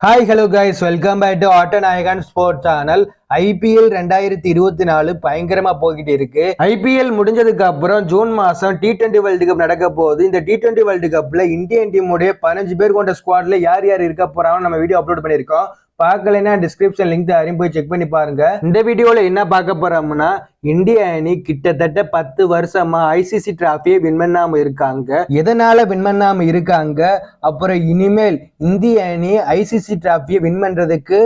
Hi hello guys, welcome back to Attanayagan sports channel. IPL 2024 பயங்கரமா போய்கிட்டு இருக்கு. ஐபிஎல் முடிஞ்சதுக்கு அப்புறம் ஜூன் மாசம் T20 வேர்ல்டு கப் நடக்க போகுது. இந்த T20 வேர்ல்டு கப்ல இந்தியன் டீமுடைய 15 பேர் கொண்ட ஸ்குவாட்ல யார் யார் இருக்க போறாங்க நம்ம வீடியோ அப்லோட் பண்ணியிருக்கோம். பார்க்கலைன்னா டிஸ்கிரிப்ஷன் லிங்க் தரேன், போய் செக் பண்ணி பாருங்க. இந்த வீடியோல என்ன பார்க்க போறோம்னா, இந்திய அணி கிட்டத்தட்ட 10 வருஷமா ஐசிசி டிராஃபியை வின் பண்ணாம இருக்காங்க. எதனால வின் பண்ணாம இருக்காங்க, அப்புறம் இனிமேல் இந்திய அணி ஐசிசி டிராஃபியை வின் பண்றதுக்கு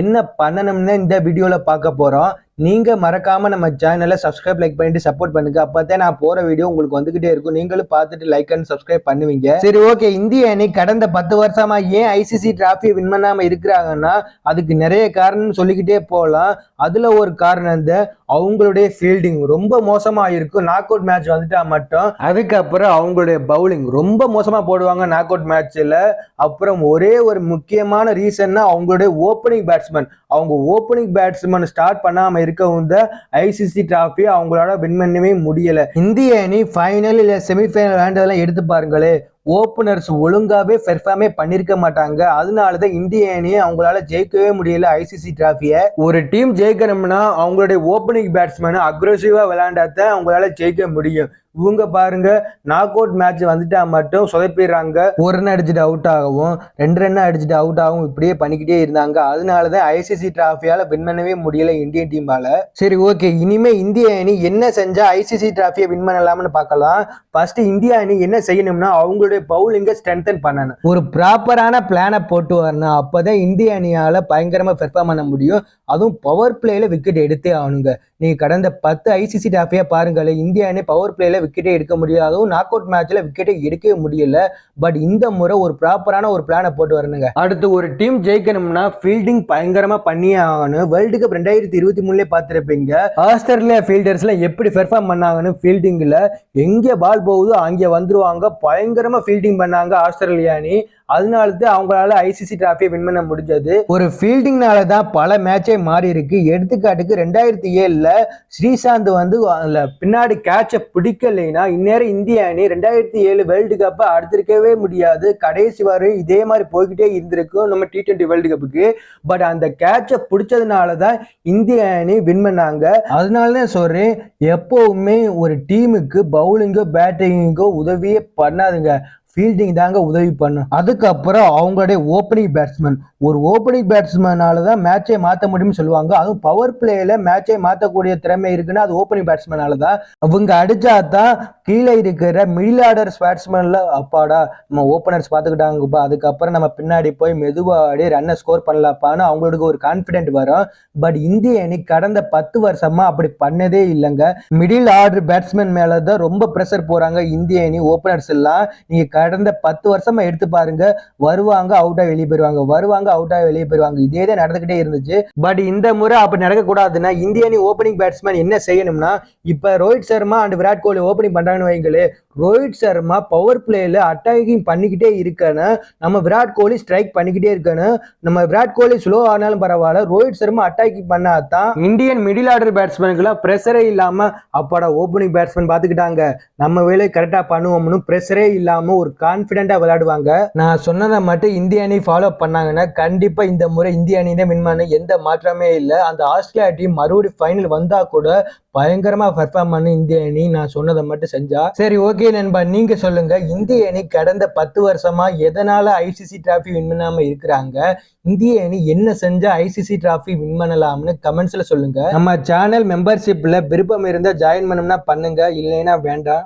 என்ன பண்ணணும்னு இந்த வீடியோல பார்க்க போறோம். நீங்க மறக்காம நம்ம சேனலை சப்ஸ்கிரைப், லைக் பண்ணிட்டு சப்போர்ட் பண்ணுங்க. அப்பதான் நான் போற வீடியோ உங்களுக்கு வந்துகிட்டே இருக்கும். நீங்களும் பார்த்துட்டு லைக் அண்ட் சப்ஸ்கிரைப் பண்ணுவீங்க. சரி, ஓகே. இந்திய அணி கடந்த 10 வருஷமா ஏன் ஐசிசி டிராஃபி வின் பண்ணாம இருக்கிறாங்கன்னா, அதுக்கு நிறைய காரணம் சொல்லிக்கிட்டே போகலாம். அதுல ஒரு காரணம் அவங்களுடைய ஃபீல்டிங் ரொம்ப மோசமா இருக்கும். நாக் அவுட் மேட்ச் வந்துட்டா மட்டும். அதுக்கப்புறம் அவங்களுடைய பவுலிங் ரொம்ப மோசமா போடுவாங்க நாக் அவுட் மேட்ச்ல. அப்புறம் ஒரே ஒரு முக்கியமான ரீசன்னா அவங்களுடைய ஓப்பனிங் பேட்ஸ்மேன். அவங்க ஓப்பனிங் பேட்ஸ்மேன் ஸ்டார்ட் பண்ணாம இருக்கவும் ஐசிசி டிராஃபி அவங்களால வின் பண்ணவே முடியல. இந்திய அணி ஃபைனல் இல்ல செமிஃபைனல் விளையாண்டதெல்லாம் எடுத்து பாருங்களே, ஓப்பனர்ஸ் ஒழுங்காவே பெர்ஃபார்மே பண்ணிருக்க மாட்டாங்க. அதனாலதான் இந்திய அணியை அவங்களால ஜெயிக்கவே முடியல ஐசிசி டிராஃபியை. ஒரு டீம் ஜெயிக்கணும்னா அவங்களுடைய ஓப்பனிங் பேட்ஸ்மேன் அக்ரெசிவா விளையாண்டாதான் அவங்களால ஜெயிக்க முடியும். இவங்க பாருங்க, நாக் அவுட் மேட்ச் வந்துட்டா மட்டும் சொதப்பிடுறாங்க. ஒரு ரன் அடிச்சுட்டு அவுட் ஆகவும், 2 ரன் அடிச்சுட்டு அவுட் ஆகும், இப்படியே பண்ணிக்கிட்டே இருந்தாங்க. அதனாலதான் ஐசிசி டிராஃபியால வின் பண்ணவே முடியல இந்தியன் டீமால. சரி, ஓகே. இனிமே இந்திய அணி என்ன செஞ்சா ஐசிசி டிராஃபியை வின் பண்ணலாம்னு பார்க்கலாம். ஃபர்ஸ்ட் இந்திய அணி என்ன செய்யணும்னா அவங்களுடைய பவுலிங்கை ஸ்ட்ரென்தன் பண்ணணும். ஒரு ப்ராப்பரான பிளானை போட்டு வரணும். அப்பதான் இந்திய அணியால பயங்கரமா பெர்ஃபார்ம் பண்ண முடியும். அதுவும் பவர் பிளேல விக்கெட் எடுத்தே ஆகணுங்க. நீங்க கடந்த 10 ஐசிசி டிராஃபியா பாருங்களேன், இந்திய அணி பவர் பிளேல விக்கெட்டே எடுக்க முடியாது. அதுவும் நாக் அவுட் மேட்ச்ல விக்கெட்டே எடுக்கவே முடியல. பட் இந்த முறை ஒரு ப்ராப்பரான ஒரு பிளானை போட்டு வரணுங்க. அடுத்து ஒரு டீம் ஜெயிக்கணும்னா ஃபீல்டிங் பயங்கரமா பண்ணியே ஆகணும். வேர்ல்டு கப் 2023 பார்த்திருப்பீங்க. ஆஸ்திரேலியா ஃபீல்டர்ஸ்ல எப்படி பெர்ஃபார்ம் பண்ணாங்கன்னு. ஃபீல்டிங்ல எங்க பால் போகுதோ அங்கே வந்துருவாங்க. பயங்கரமா ஃபீல்டிங் பண்ணாங்க ஆஸ்திரேலியா அணி. அதனாலதான் அவங்களால ஐசிசி டிராஃபியை வின் பண்ண முடிஞ்சது. ஒரு ஃபீல்டிங்னால தான் பல மேட்சே மாறி இருக்கு. எடுத்துக்காட்டுக்கு 2007 ஸ்ரீசாந்த் பின்னாடி கேட்ச பிடிக்கலைன்னா இந்நேரம் இந்திய அணி 2007 வேர்ல்டு கப்பை அடுத்திருக்கவே முடியாது. கடைசி வரை இதே மாதிரி போய்கிட்டே இருந்திருக்கும் நம்ம T20 வேர்ல்டு கப்புக்கு. பட் அந்த கேட்ச பிடிச்சதுனாலதான் இந்திய அணி வின் பண்ணாங்க. அதனாலதான் சொல்றேன், எப்பவுமே ஒரு டீமுக்கு பவுலிங்கோ பேட்டிங்கோ உதவியே பண்ணாதுங்க, ஃபீல்டிங் தாங்க உதவி பண்ணும். அதுக்கப்புறம் அவங்களுடைய ஓப்பனிங் பேட்ஸ்மேன். ஒரு ஓப்பனிங் பேட்ஸ்மேனால தான் மேட்சை மாற்ற முடியும்னு சொல்லுவாங்க. அதுவும் பவர் பிளேல மேட்சை மாற்றக்கூடிய திறமை இருக்குன்னா அது ஓப்பனிங் பேட்ஸ்மேனால தான். அவங்க அடிச்சா தான் கீழே இருக்கிற மிடில் ஆர்டர் பேட்ஸ்மேன்ல அப்பாடா நம்ம ஓப்பனர்ஸ் பார்த்துக்கிட்டாங்கப்பா, அதுக்கப்புறம் நம்ம பின்னாடி போய் மெதுவாடி ரன்னை ஸ்கோர் பண்ணலாப்பான்னு அவங்களுக்கு ஒரு கான்ஃபிடென்ட் வரும். பட் இந்திய அணி கடந்த 10 வருஷமா அப்படி பண்ணதே இல்லைங்க. மிடில் ஆர்டர் பேட்ஸ்மேன் மேலதான் ரொம்ப ப்ரெஷர் போறாங்க இந்திய அணி ஓப்பனர்ஸ் எல்லாம். நீங்க கடந்த 10 வருஷமா எடுத்து பாருங்க, வருவாங்க அவுட்டா வெளியே போயிருவாங்க, வருவாங்க அவுட்டா வெளியே போயிருவாங்க. இதே தான் நடந்துகிட்டே இருந்துச்சு. பட் இந்த முறை அப்படி நடக்க கூடாதுன்னா இந்திய அணி ஓப்பனிங் பேட்ஸ்மேன் என்ன செய்யணும்னா, இப்ப ரோஹித் சர்மா அண்ட் விராட் கோலி ஓப்பனிங் பண்றாங்கன்னு வைங்களே, ரோஹித் சர்மா பவர் பிளேல அட்டாக்கிங் பண்ணிக்கிட்டே இருக்கணும், நம்ம விராட் கோலி ஸ்ட்ரைக் பண்ணிக்கிட்டே இருக்கணும். நம்ம விராட் கோலி ஸ்லோ ஆனாலும் பரவாயில்ல, ரோஹித் சர்மா அட்டாக்கிங் பண்ணாதான் இந்தியன் மிடில் ஆர்டர் பேட்ஸ்மேனுக்குலாம் பிரஷரே இல்லாம அப்பாடா ஓப்பனிங் பேட்ஸ்மேன் பாத்துக்கிட்டாங்க, நம்ம வேலையை கரெக்டா பண்ணுவோம்னு பிரஷரே இல்லாம ஒரு கான்பிடென்டா விளையாடுவாங்க. நான் சொன்னதை மட்டும் இந்திய அணி ஃபாலோ பண்ணாங்கன்னா கண்டிப்பா இந்த முறை இந்திய அணி தான் வின் பண்ண, எந்த மாற்றமே இல்லை. அந்த ஆஸ்திரேலியா டீம் மறுபடியும் ஃபைனல் வந்தா கூட பயங்கரமா பெர்ஃபார்ம் பண்ண இந்திய அணி நான் சொன்னதை மட்டும் செஞ்சா. சரி, ஓகே நண்பா, நீங்க சொல்லுங்க, இந்திய அணி கடந்த 10 வருஷமா எதனால ஐசிசி டிராஃபி வின் பண்ணாம இருக்கிறாங்க? இந்திய அணி என்ன செஞ்சா ஐசிசி டிராஃபி வின் பண்ணலாம்னு கமெண்ட்ஸ்ல சொல்லுங்க. நம்ம சேனல் மெம்பர்ஷிப்ல விருப்பம் இருந்தா ஜாயின் பண்ணணும்னா பண்ணுங்க, இல்லைன்னா வேண்டாம்.